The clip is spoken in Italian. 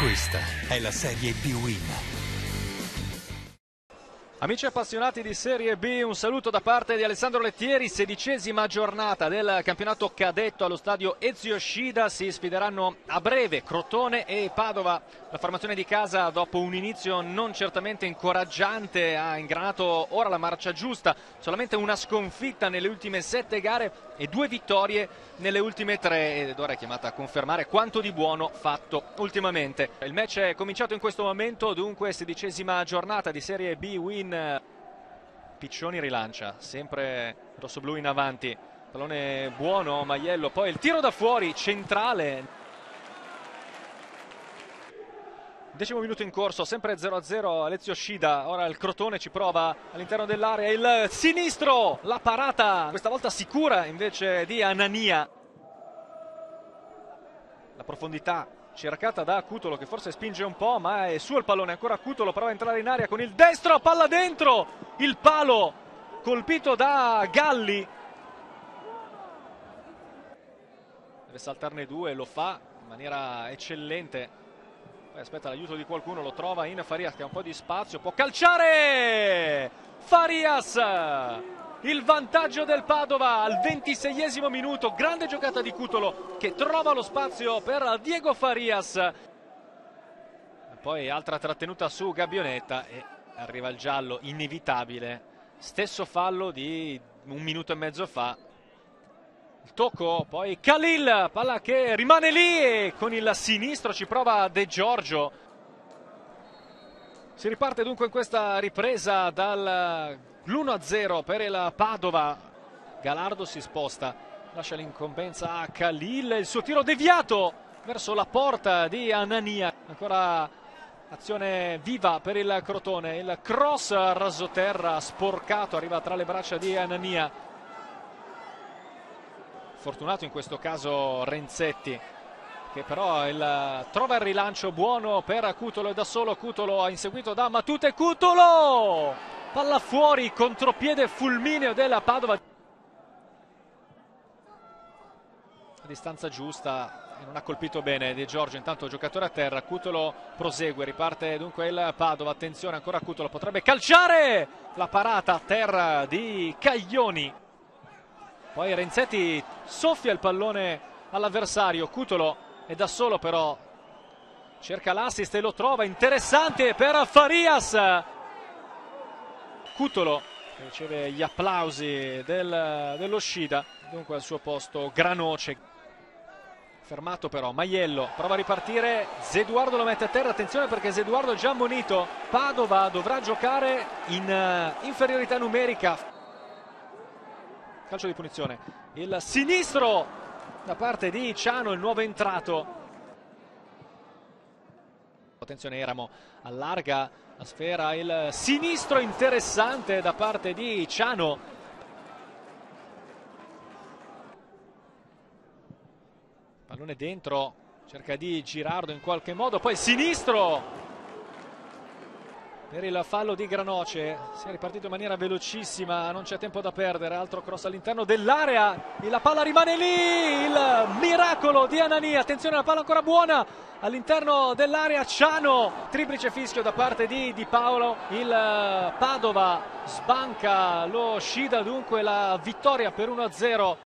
Questa è la Serie B-Win. Amici appassionati di Serie B, un saluto da parte di Alessandro Lettieri. 16ª giornata del campionato cadetto allo stadio Ezio Shida. Si sfideranno a breve Crotone e Padova. La formazione di casa, dopo un inizio non certamente incoraggiante, ha ingranato ora la marcia giusta. Solamente una sconfitta nelle ultime 7 gare e 2 vittorie nelle ultime 3, ed ora è chiamata a confermare quanto di buono fatto ultimamente. Il match è cominciato in questo momento, dunque 16ª giornata di Serie B Win. Piccioni rilancia, sempre rossoblu in avanti, pallone buono, Maiello, poi il tiro da fuori centrale. 10° minuto in corso, sempre 0-0 Ezio Shida. Ora il Crotone ci prova all'interno dell'area, il sinistro, la parata questa volta sicura invece di Anania. La profondità cercata da Cutolo, che forse spinge un po', ma è su il pallone, ancora Cutolo, prova a entrare in aria con il destro, palla dentro, il palo colpito da Galli. Deve saltarne 2, lo fa in maniera eccellente. Poi aspetta l'aiuto di qualcuno, lo trova in Farias che ha un po' di spazio, può calciare! Farias! Il vantaggio del Padova al 26° minuto, grande giocata di Cutolo che trova lo spazio per Diego Farias. E poi altra trattenuta su Gabbionetta e arriva il giallo inevitabile. Stesso fallo di 1 minuto e mezzo fa. Il tocco, poi Khalil, palla che rimane lì e con il sinistro ci prova De Giorgio. Si riparte dunque in questa ripresa dall'1-0 per il Padova. Galardo si sposta, lascia l'incombenza a Khalil, il suo tiro deviato verso la porta di Anania. Ancora azione viva per il Crotone, il cross rasoterra sporcato arriva tra le braccia di Anania. Fortunato in questo caso Renzetti, che però trova il rilancio buono per Cutolo e da solo Cutolo, inseguito da Matute. Cutolo! Palla fuori, contropiede fulmineo della Padova. A distanza giusta, non ha colpito bene De Giorgio, intanto giocatore a terra. Cutolo prosegue, riparte dunque il Padova, attenzione ancora Cutolo, potrebbe calciare! La parata a terra di Caglioni. Poi Renzetti soffia il pallone all'avversario, Cutolo è da solo però, cerca l'assist e lo trova, interessante per Farias. Cutolo riceve gli applausi dello Shida, dunque al suo posto Granoce. Fermato però, Maiello prova a ripartire, Zeduardo lo mette a terra, attenzione perché Zeduardo è già ammonito. Padova dovrà giocare in inferiorità numerica. Calcio di punizione, il sinistro da parte di Ciano, il nuovo entrato. Attenzione, Eramo allarga la sfera, il sinistro interessante da parte di Ciano. Pallone dentro, cerca di Girardo in qualche modo, poi sinistro per il fallo di Granoce. Si è ripartito in maniera velocissima, non c'è tempo da perdere, altro cross all'interno dell'area, la palla rimane lì, il miracolo di Anania, attenzione la palla ancora buona all'interno dell'area, Ciano, triplice fischio da parte di Paolo, il Padova sbanca lo Shida, dunque la vittoria per 1-0.